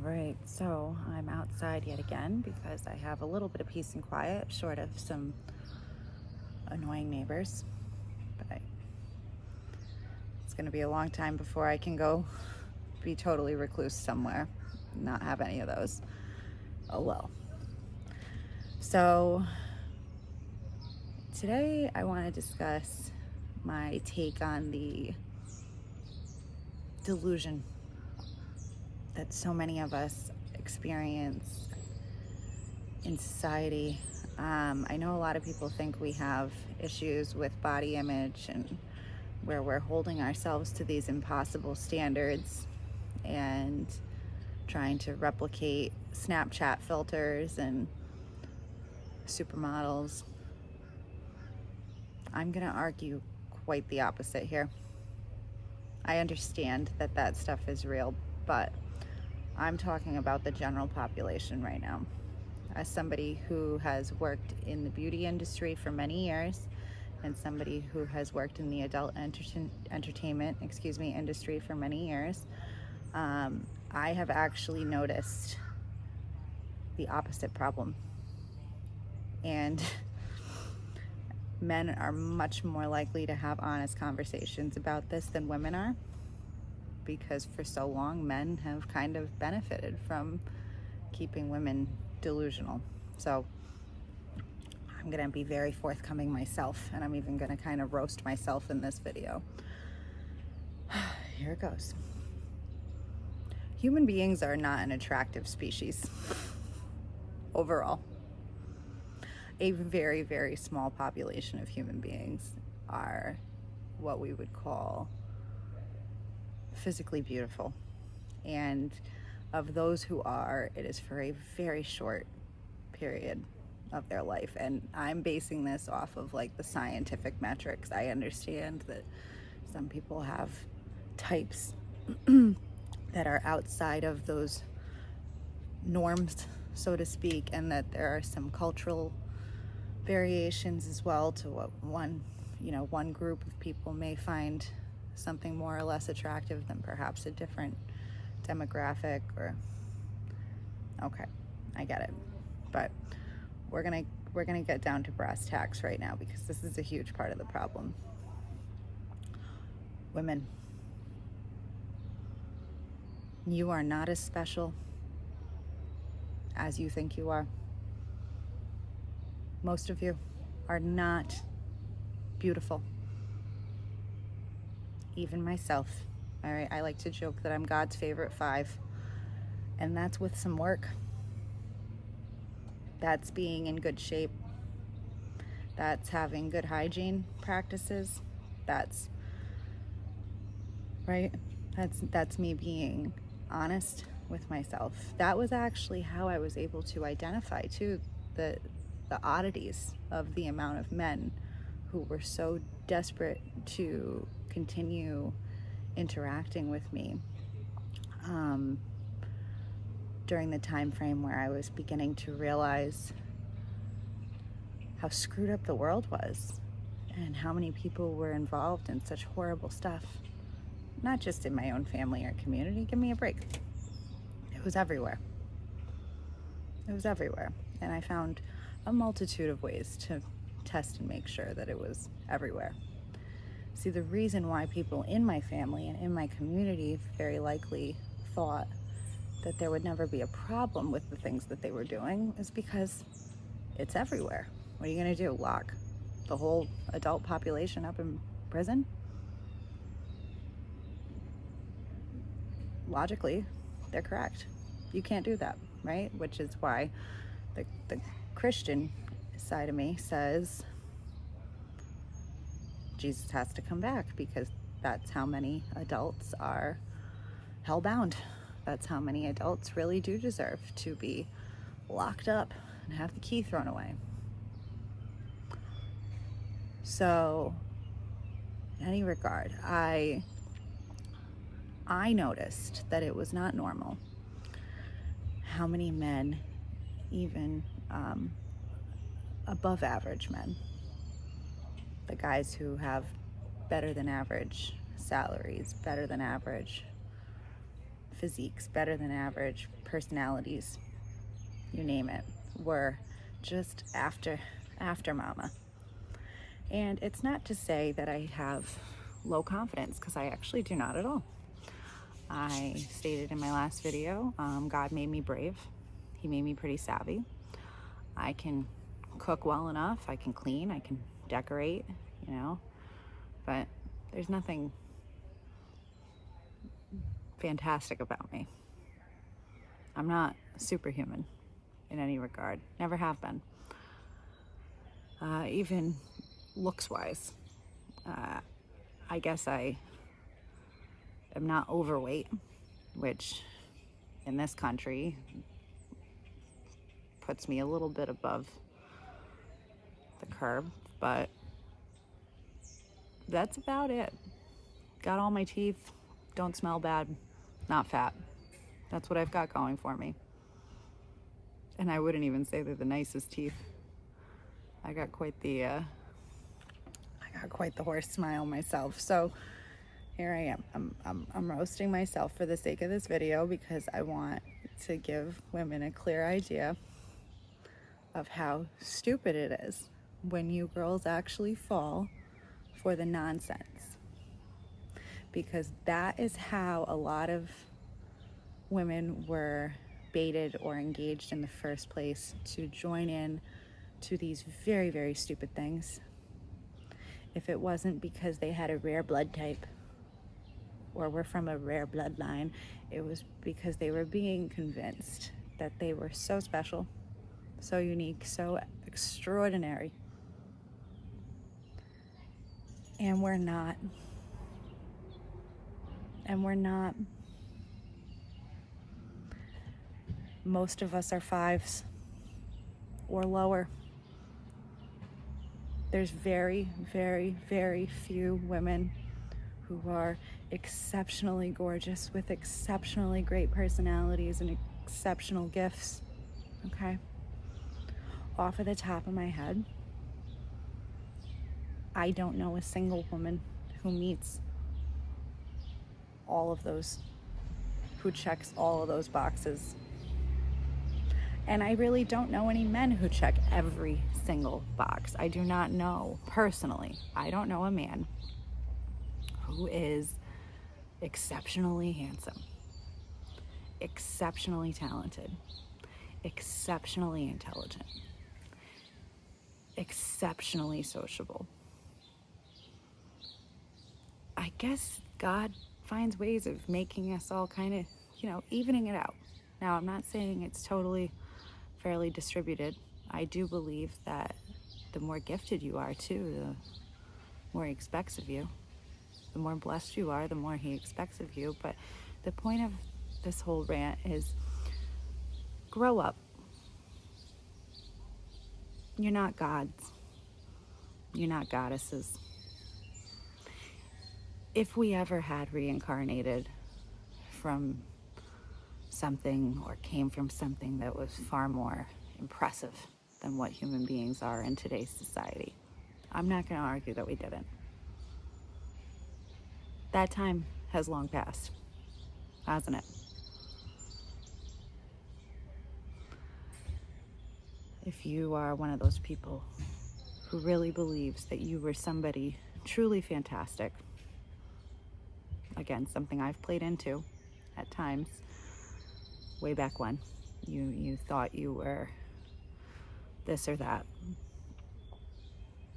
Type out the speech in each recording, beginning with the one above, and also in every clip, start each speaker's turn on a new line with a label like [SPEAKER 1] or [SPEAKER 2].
[SPEAKER 1] right, so I'm outside yet again because I have a little bit of peace and quiet, short of some annoying neighbors. But it's going to be a long time before I can go be totally recluse somewhere, not have any of those. Oh well. So today I want to discuss my take on the delusion that so many of us experience in society. I know a lot of people think we have issues with body image and where we're holding ourselves to these impossible standards and trying to replicate Snapchat filters and supermodels. I'm going to argue quite the opposite here. I understand that that stuff is real, but I'm talking about the general population right now. As somebody who has worked in the beauty industry for many years and somebody who has worked in the adult entertainment industry for many years, I have actually noticed the opposite problem. And men are much more likely to have honest conversations about this than women are, because for so long men have kind of benefited from keeping women delusional. So I'm gonna be very forthcoming myself, and I'm even gonna kind of roast myself in this video. Here it goes. Human beings are not an attractive species overall. A very, very small population of human beings are what we would call physically beautiful. And of those who are, it is for a very short period of their life. And I'm basing this off of like the scientific metrics. I understand that some people have types that are outside of those norms, so to speak, and that there are some cultural variations as well to what one group of people may find something more or less attractive than perhaps a different demographic. Or okay, I get it, but we're gonna get down to brass tacks right now, because this is a huge part of the problem. Women, you are not as special as you think you are. Most of you are not beautiful. Even myself. All right, I like to joke that I'm God's favorite 5, and that's with some work. That's being in good shape. That's having good hygiene practices. That's right. That's me being honest with myself. That was actually how I was able to identify too the oddities of the amount of men who were so desperate to continue interacting with me during the time frame where I was beginning to realize how screwed up the world was and how many people were involved in such horrible stuff. Not just in my own family or community. Give me a break. It was everywhere. It was everywhere. And I found a multitude of ways to test and make sure that it was everywhere. See, the reason why people in my family and in my community very likely thought that there would never be a problem with the things that they were doing is because it's everywhere. What are you going to do? Lock the whole adult population up in prison? Logically, they're correct. You can't do that, right? Which is why the Christian side of me says Jesus has to come back, because that's how many adults are hellbound. That's how many adults really do deserve to be locked up and have the key thrown away. So, in any regard, I noticed that it was not normal how many men, even above average men, the guys who have better than average salaries, better than average physiques, better than average personalities, you name it, were just after mama. And it's not to say that I have low confidence, because I actually do not at all. I stated in my last video, God made me brave. He made me pretty savvy. I can cook well enough. I can clean. I can decorate, but there's nothing fantastic about me. I'm not superhuman in any regard. Never have been. Even looks-wise. I guess I am not overweight, which in this country puts me a little bit above the curb, but that's about it. Got all my teeth, don't smell bad, not fat. That's what I've got going for me. And I wouldn't even say they're the nicest teeth. I got quite the horse smile myself. So here I am. I'm roasting myself for the sake of this video, because I want to give women a clear idea of how stupid it is when you girls actually fall for the nonsense. Because that is how a lot of women were baited or engaged in the first place, to join in to these very, very stupid things. If it wasn't because they had a rare blood type or were from a rare bloodline, it was because they were being convinced that they were so special, so unique, so extraordinary. And we're not. And we're not. Most of us are 5s or lower. There's very, very, very few women who are exceptionally gorgeous with exceptionally great personalities and exceptional gifts, okay? Off of the top of my head, I don't know a single woman who meets all of those, who checks all of those boxes. And I really don't know any men who check every single box. I do not know, personally, I don't know a man who is exceptionally handsome, exceptionally talented, exceptionally intelligent, exceptionally sociable. I guess God finds ways of making us all kind of, evening it out. Now, I'm not saying it's totally fairly distributed. I do believe that the more gifted you are too, the more he expects of you. The more blessed you are, the more he expects of you. But the point of this whole rant is, grow up. You're not gods. You're not goddesses. If we ever had reincarnated from something or came from something that was far more impressive than what human beings are in today's society, I'm not going to argue that we didn't. That time has long passed, hasn't it? If you are one of those people who really believes that you were somebody truly fantastic, again, something I've played into at times, way back when, you thought you were this or that.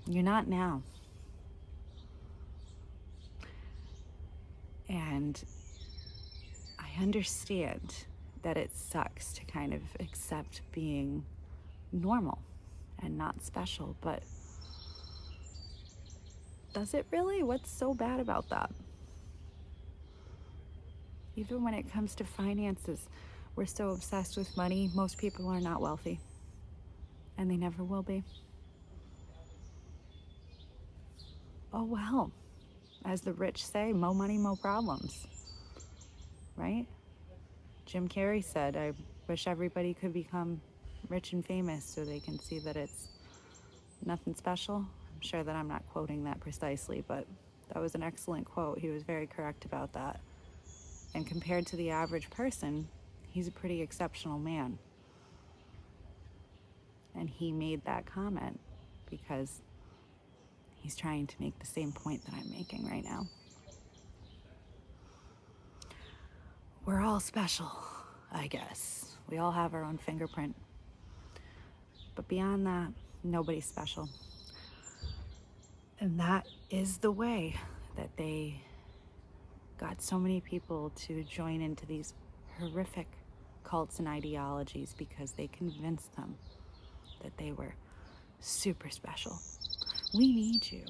[SPEAKER 1] You're not now. And I understand that it sucks to kind of accept being normal and not special, but does it really? What's so bad about that? Even when it comes to finances, we're so obsessed with money. Most people are not wealthy, and they never will be. Oh well, as the rich say, mo money, mo problems, right? Jim Carrey said, I wish everybody could become rich and famous so they can see that it's nothing special. I'm sure that I'm not quoting that precisely, but that was an excellent quote. He was very correct about that. And compared to the average person, he's a pretty exceptional man. And he made that comment because he's trying to make the same point that I'm making right now. We're all special, I guess. We all have our own fingerprint. But beyond that, nobody's special. And that is the way that they got so many people to join into these horrific cults and ideologies, because they convinced them that they were super special. We need you.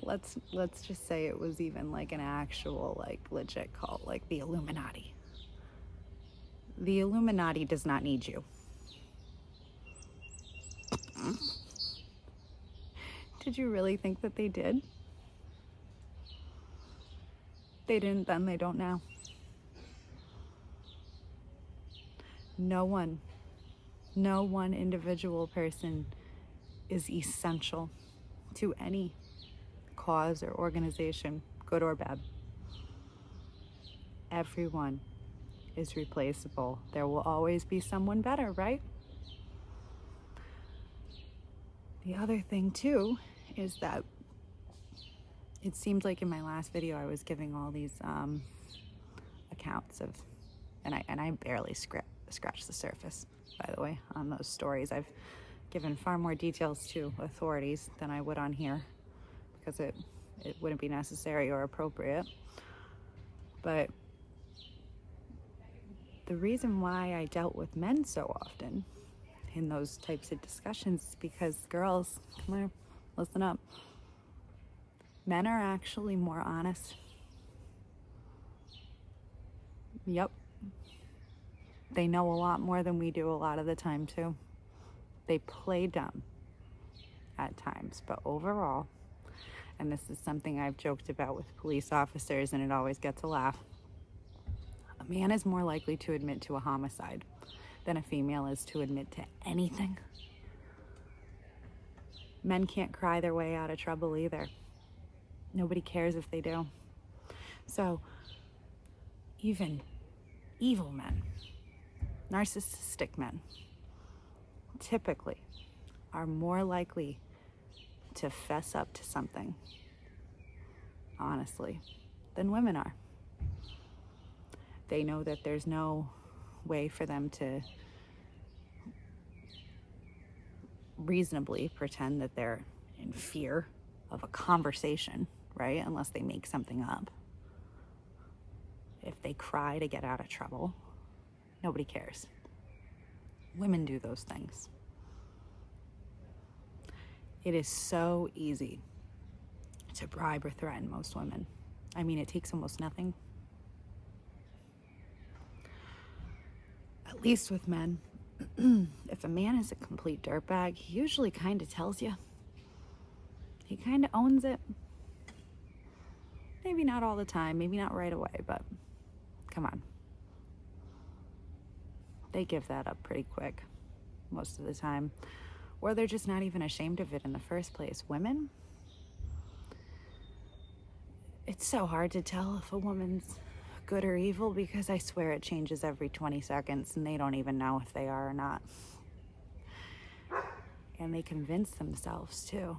[SPEAKER 1] Let's just say it was even like an actual, like, legit cult, like the Illuminati. The Illuminati does not need you. Did you really think that they did? They didn't then, they don't now. No one individual person is essential to any cause or organization, good or bad. Everyone is replaceable. There will always be someone better, right? The other thing too is that it seemed like in my last video I was giving all these accounts of, and I barely scratched the surface, by the way, on those stories. I've given far more details to authorities than I would on here, because it wouldn't be necessary or appropriate. But the reason why I dealt with men so often in those types of discussions is because, girls, come here, listen up. Men are actually more honest. Yep. They know a lot more than we do a lot of the time too. They play dumb at times, but overall, and this is something I've joked about with police officers, and it always gets a laugh, a man is more likely to admit to a homicide than a female is to admit to anything. Men can't cry their way out of trouble either. Nobody cares if they do. So even evil men, narcissistic men, typically are more likely to fess up to something, honestly, than women are. They know that there's no way for them to reasonably pretend that they're in fear of a conversation, right? Unless they make something up. If they cry to get out of trouble, nobody cares. Women do those things. It is so easy to bribe or threaten most women. I mean, it takes almost nothing. At least with men. If a man is a complete dirtbag, he usually kind of tells you. He kind of owns it. Maybe not all the time, maybe not right away, but come on. They give that up pretty quick most of the time. Or they're just not even ashamed of it in the first place. Women, it's so hard to tell if a woman's good or evil, because I swear it changes every 20 seconds and they don't even know if they are or not. And they convince themselves too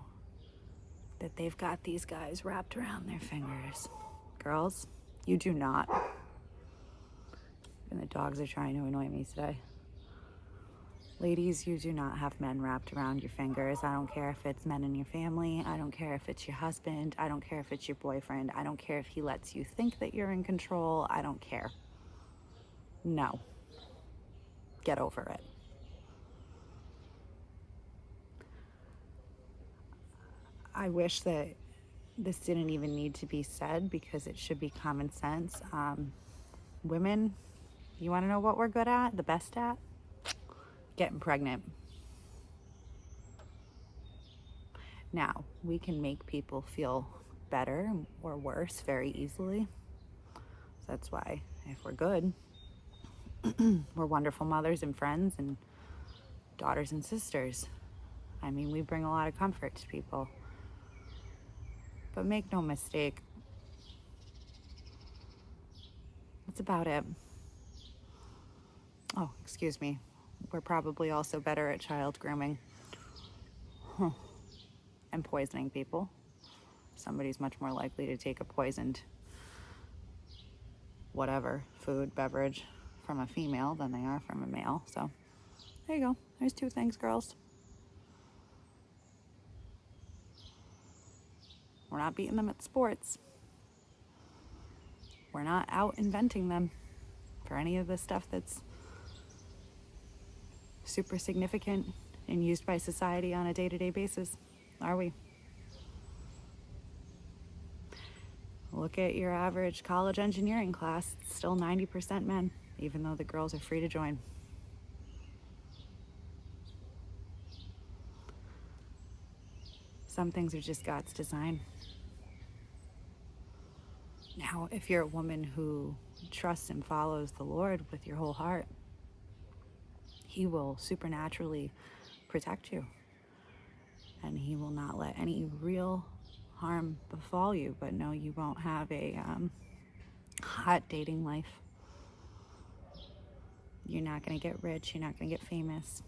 [SPEAKER 1] that they've got these guys wrapped around their fingers. Girls, you do not. And the dogs are trying to annoy me today. Ladies, you do not have men wrapped around your fingers. I don't care if it's men in your family. I don't care if it's your husband. I don't care if it's your boyfriend. I don't care if he lets you think that you're in control. I don't care. No. Get over it. I wish that this didn't even need to be said, because it should be common sense. Women, you want to know what we're good at, the best at? Getting pregnant. Now, we can make people feel better or worse very easily. So that's why, if we're good, we're wonderful mothers and friends and daughters and sisters. I mean, we bring a lot of comfort to people. But make no mistake, That's about it. Oh, excuse me. We're probably also better at child grooming. And poisoning people. Somebody's much more likely to take a poisoned whatever, food, beverage from a female than they are from a male. So there you go. There's 2 things, girls. We're not beating them at sports. We're not out inventing them for any of the stuff that's super significant and used by society on a day-to-day basis, are we? Look at your average college engineering class. It's still 90% men, even though the girls are free to join. Some things are just God's design. Now, if you're a woman who trusts and follows the Lord with your whole heart, He will supernaturally protect you. And He will not let any real harm befall you. But no, you won't have a hot dating life. You're not going to get rich. You're not going to get famous.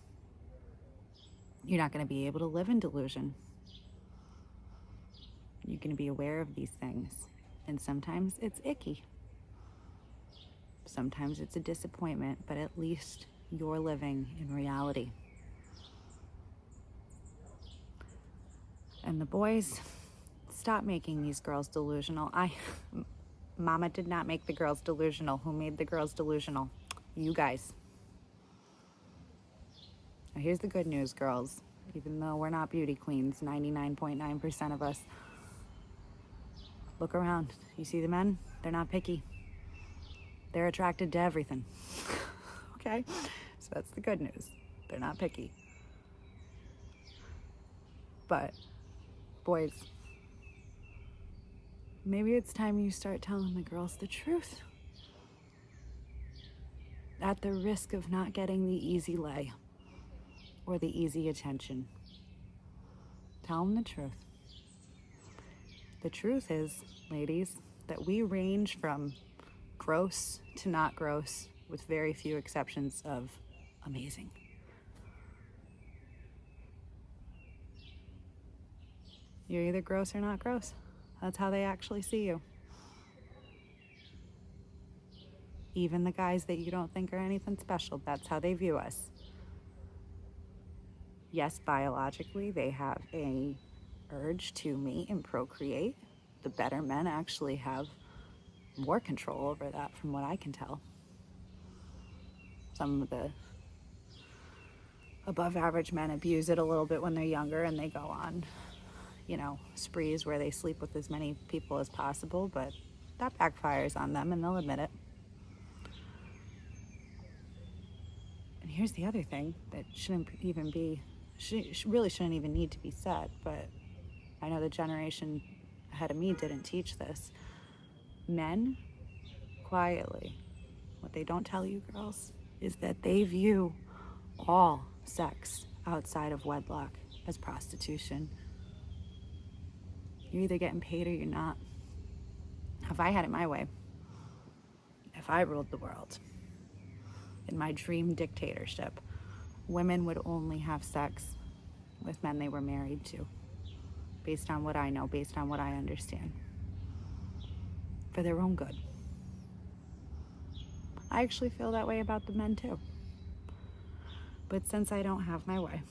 [SPEAKER 1] You're not going to be able to live in delusion. You're going to be aware of these things. And sometimes it's icky. Sometimes it's a disappointment, but at least you're living in reality. And the boys, stop making these girls delusional. Mama did not make the girls delusional. Who made the girls delusional? You guys. Now here's the good news, girls. Even though we're not beauty queens, 99.9% of us. Look around. You see the men? They're not picky. They're attracted to everything. Okay? So that's the good news. They're not picky. But, boys, maybe it's time you start telling the girls the truth. At the risk of not getting the easy lay or the easy attention. Tell them the truth. The truth is, ladies, that we range from gross to not gross, with very few exceptions of amazing. You're either gross or not gross. That's how they actually see you. Even the guys that you don't think are anything special, that's how they view us. Yes, biologically, they have a urge to mate and procreate. The better men actually have more control over that, from what I can tell. Some of the above average men abuse it a little bit when they're younger, and they go on, sprees where they sleep with as many people as possible, but that backfires on them, and they'll admit it. And here's the other thing that really shouldn't even need to be said, but I know the generation ahead of me didn't teach this. Men, quietly, what they don't tell you, girls, is that they view all sex outside of wedlock as prostitution. You're either getting paid or you're not. If I had it my way, if I ruled the world, in my dream dictatorship, women would only have sex with men they were married to, based on what I know, based on what I understand, for their own good. I actually feel that way about the men too. But since I don't have my way,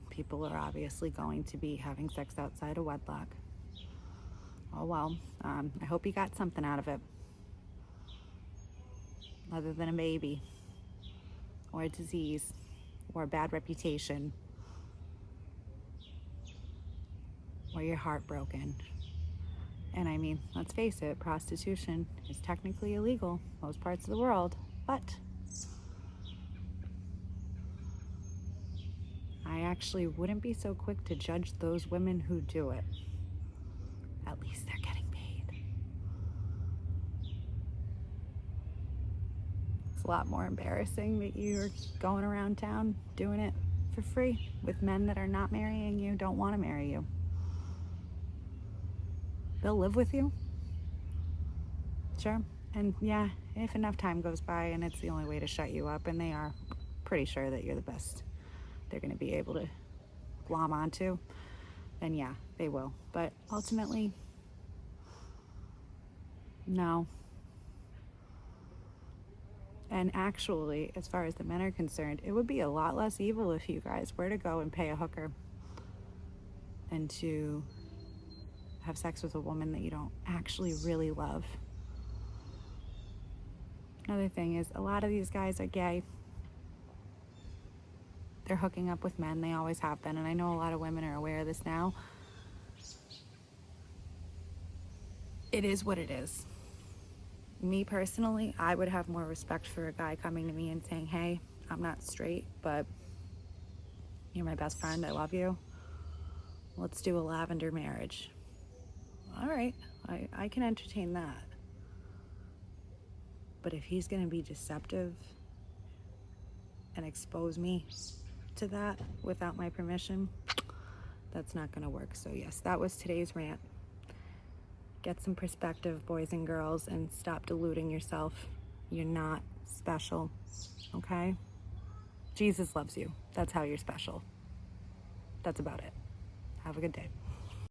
[SPEAKER 1] people are obviously going to be having sex outside of wedlock. Oh well, I hope you got something out of it, other than a baby, or a disease, or a bad reputation, or your heart broken. And I mean, let's face it, prostitution is technically illegal in most parts of the world, but I actually wouldn't be so quick to judge those women who do it. At least they're getting paid. It's a lot more embarrassing that you're going around town doing it for free with men that are not marrying you, don't want to marry you. They'll live with you. Sure. And yeah, if enough time goes by and it's the only way to shut you up, and they are pretty sure that you're the best they're going to be able to glom onto, then yeah, they will. But ultimately, no. And actually, as far as the men are concerned, it would be a lot less evil if you guys were to go and pay a hooker and to have sex with a woman that you don't actually really love. Another thing is, a lot of these guys are gay. They're hooking up with men. They always have been. And I know a lot of women are aware of this now. It is what it is. Me personally, I would have more respect for a guy coming to me and saying, hey, I'm not straight, but you're my best friend. I love you. Let's do a lavender marriage. All right, I can entertain that. But if he's going to be deceptive and expose me to that without my permission, that's not going to work. So yes, that was today's rant. Get some perspective, boys and girls, and stop deluding yourself. You're not special, okay? Jesus loves you. That's how you're special. That's about it. Have a good day.